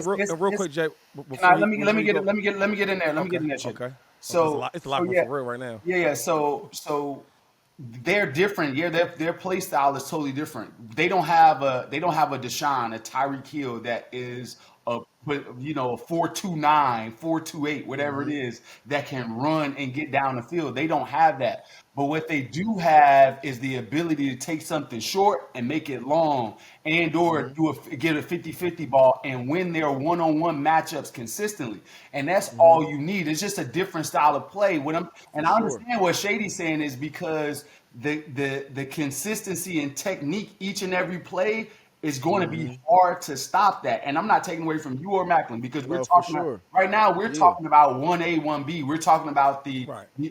saying? Real quick, Jay. Let me get in there. Let me get in there. Shit. Okay. So it's a lot more for real right now. Yeah. So they're different. Yeah, their play style is totally different. They don't have a DeSean, a Tyreek Hill that is a 4.29, 4.28, whatever it is, that can run and get down the field. They don't have that. But what they do have is the ability to take something short and make it long, and or get a 50-50 ball and win their one-on-one matchups consistently. And that's all you need. It's just a different style of play. I understand what Shady's saying is because the consistency and technique each and every play is going to be hard to stop that. And I'm not taking away from you or Macklin because we're talking about, right now, we're talking about 1A, 1B. We're talking about the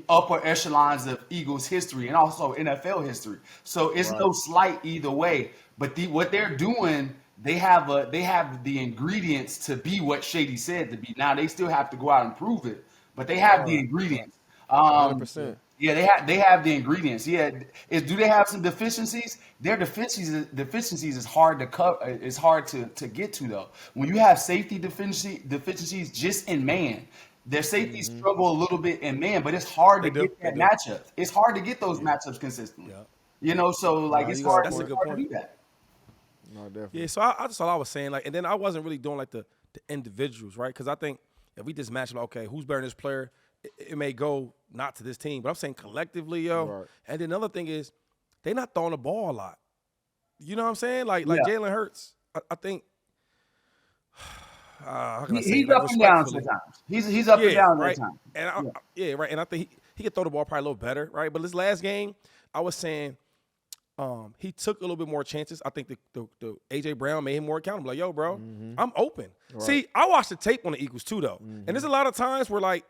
upper echelons of Eagles history and also NFL history. So it's no slight either way. But what they're doing, they have the ingredients to be what Shady said to be. Now they still have to go out and prove it, but they have the ingredients. 100%. Yeah, they have the ingredients. Yeah, do they have some deficiencies? Their deficiencies is hard to cover. It's hard to get to though. When you have safety deficiencies just in man, their safeties struggle a little bit in man, but it's hard to get that matchup. It's hard to get those matchups consistently. Yeah. You know, so like it's hard to do that. No, definitely. Yeah, so that's all I was saying. Like, and then I wasn't really doing like the individuals, right? Because I think if we just match, like, okay, who's better than this player? It may go not to this team, but I'm saying collectively, yo. Right. And then another thing is they're not throwing the ball a lot. You know what I'm saying? Like Jalen Hurts, I think. He's up and down sometimes. He's up and down right? sometimes. And right. And I think he could throw the ball probably a little better, right? But this last game, I was saying he took a little bit more chances. I think the A.J. Brown made him more accountable. Like, yo, bro, I'm open. Right. See, I watched the tape on the Eagles too, though. And there's a lot of times where, like,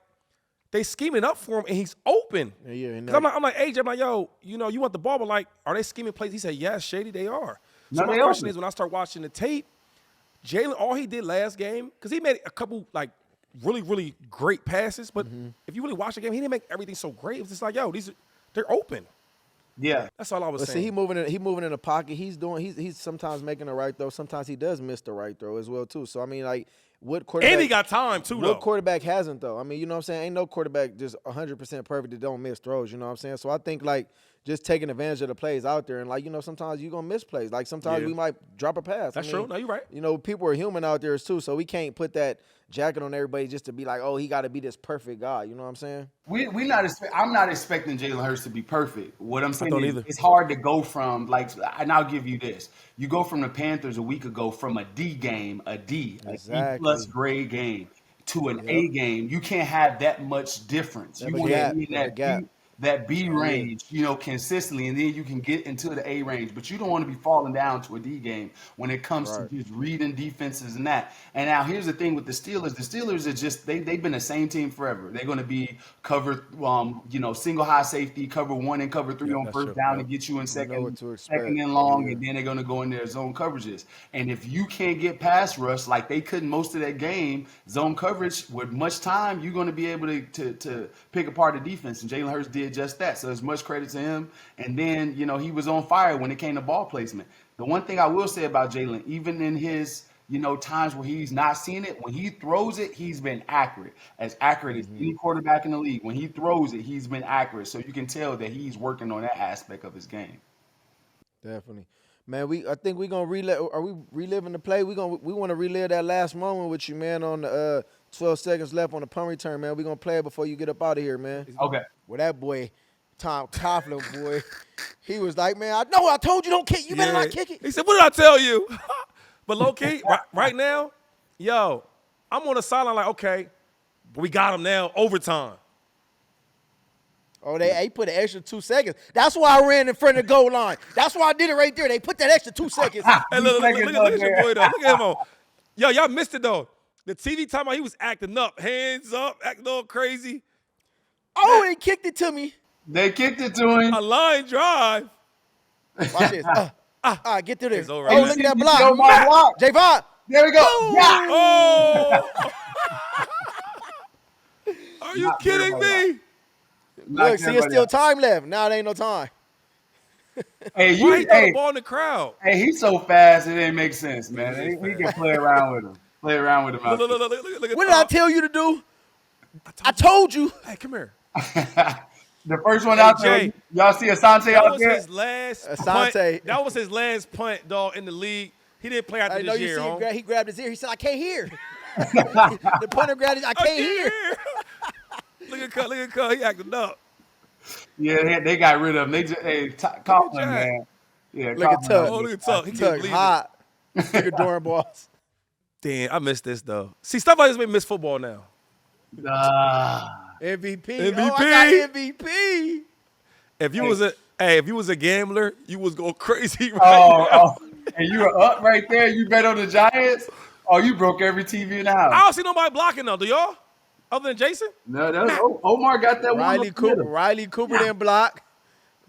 they scheming up for him, and he's open. I'm like, AJ, I'm like, yo, you want the ball, but, like, are they scheming plays? He said, yes, Shady, they are. So my question is, when I start watching the tape, Jalen, all he did last game, because he made a couple, like, really, really great passes, but if you really watch the game, he didn't make everything so great. It was just like, yo, they're open. Yeah, that's all I was saying. See, he moving in the pocket. He's sometimes making the right throw. Sometimes he does miss the right throw as well too. So I mean, like, what quarterback? And he got time too, though. What quarterback hasn't though? I mean, you know what I'm saying? Ain't no quarterback just 100% perfect that don't miss throws. You know what I'm saying? So I think, like, just taking advantage of the plays out there. And, like, you know, sometimes you're going to miss plays. Like, sometimes we might drop a pass. That's true. No, you're right. You know, people are human out there, too, so we can't put that jacket on everybody just to be like, oh, he got to be this perfect guy. You know what I'm saying? I'm not expecting Jalen Hurts to be perfect. What I'm saying is it's hard to go from, like, and I'll give you this. You go from the Panthers a week ago from a D game, a D-plus grade game, to an A game. You can't have that much difference. You want to be in that B range, you know, consistently, and then you can get into the A range. But you don't want to be falling down to a D game when it comes to just reading defenses and that. And now here's the thing with the Steelers. The Steelers are just they've been the same team forever. They're going to be cover, you know, single high safety, cover 1 and cover 3 on first down to get you in second and long, and then they're going to go in their zone coverages. And if you can't get pass rush like they couldn't most of that game, zone coverage with much time, you're going to be able to pick apart the defense. And Jalen Hurts did just that. So as much credit to him. And then, you know, he was on fire when it came to ball placement. The one thing I will say about Jalen, even in his, you know, times where he's not seeing it, when he throws it, he's been accurate as any quarterback in the league. When he throws it, he's been accurate. So you can tell that he's working on that aspect of his game. Definitely. Man, I think we're gonna relive. Are we reliving the play? We want to relive that last moment with you, man. On the 12 seconds left on the punt return, man. We're gonna play it before you get up out of here, man. Okay. Well, that boy, Tom Coughlin, boy, he was like, man, I told you don't kick. You better not kick it. He said, what did I tell you? But low key, right now, yo, I'm on the sideline like, okay, but we got him now, overtime. Oh, they put an extra 2 seconds. That's why I ran in front of the goal line. That's why I did it right there. They put that extra 2 seconds. Hey, look at your boy, though. Look at him on. Yo, y'all missed it, though. The TV time out, he was acting up, hands up, acting all crazy. Oh, they kicked it to me. They kicked it to him. A line drive. Watch this. Get to this. It's all Oh, right. look at that block. Javon. There we go. Oh. Are you kidding me? Look, see, it's still time left. Now it ain't no time. Hey, Why he throw the ball in the crowd? Hey, he's so fast it didn't make sense, man. We can play around with him. Play around with him. Out Look, what did I tell you to do? I told you. Hey, come here. The first one out there, y'all see Asante out there? That was his last punt. That was his last punt, dog, in the league. He didn't play after this year, home. He grabbed his ear. He said, I can't hear. The punter grabbed his, I can't hear. Look at Cuz. He acting up. Yeah, they got rid of him. They just, Coughlin, man. Yeah, look at Tug. Oh, look at Tug. He Tug hot. Look at Doran Boss. Damn, I missed this, though. See, stuff like this make me miss football now. MVP. Oh, I got MVP. If you was a gambler, you was going crazy right now. And you were up right there. You bet on the Giants. Oh, you broke every TV in the house. I don't see nobody blocking though. Do y'all? Other than Jason? No. Omar got that Riley one. Riley Cooper didn't block.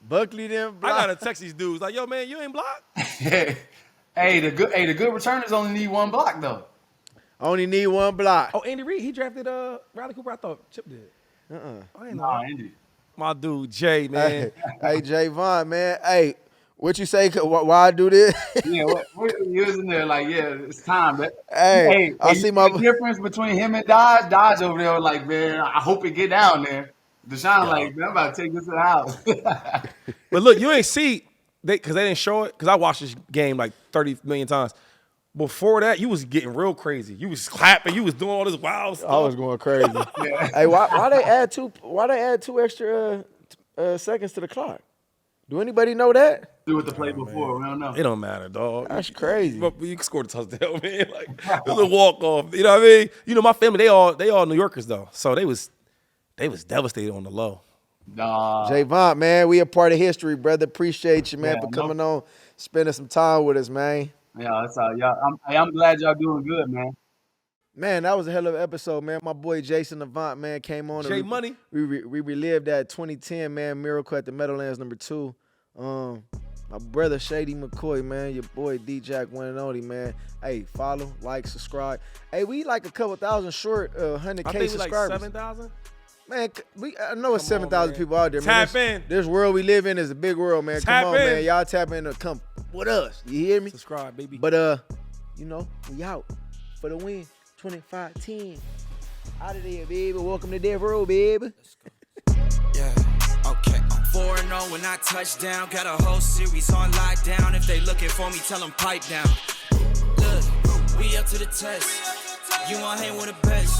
Buckley didn't block. I gotta text these dudes like, yo, man, you ain't blocked. Hey, the good returners only need one block though. Only need one block. Oh, Andy Reid, he drafted Riley Cooper. I thought Chip did. I ain't know. Andy. My dude Jay, man. Hey, Javon, man. Hey, what you say? Why I do this? Yeah, what you was in there like, yeah, it's time. But, hey, I see my difference between him and Dodge. Dodge over there like, man, I hope it get down there. DeSean like, man, I'm about to take this to the house. But look, you ain't see because they didn't show it. Because I watched this game like 30 million times. Before that, you was getting real crazy. You was clapping. You was doing all this wild stuff. I was going crazy. Hey, why they add two extra seconds to the clock? Do anybody know that? Do it to play before. We don't know. It don't matter, dog. That's crazy. But you can score the touchdown, man. Like it was a walk off. You know what I mean? You know, my family, they all New Yorkers though. So they was devastated on the low. Javon, man, we a part of history, brother. Appreciate you, man, for coming on, spending some time with us, man. Yeah, that's all. Y'all, I'm glad y'all doing good, man. Man, that was a hell of an episode, man. My boy Jason Avant, man, came on. Jay Money. We relived that 2010, man, miracle at the Meadowlands #2. My brother Shady McCoy, man, your boy DJacc one and only, man. Hey, follow, like, subscribe. Hey, we like a couple thousand short 100K I think subscribers. Like 7,000. Man, I know it's 7,000 people out there, man. Tap in. This world we live in is a big world, man. Tap Come on, in. man. Y'all tap in to come with us. You hear me? Subscribe, baby. But, you know, we out for the win. 25-10. Out of there, baby. Welcome to Death Row, baby. Yeah, okay. 4-0 when I touch down. Got a whole series on lockdown. If they looking for me, tell them pipe down. Look, we up to the test. You want hang with the best.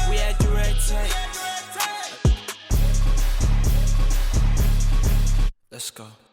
We at DoorDash. Let's go.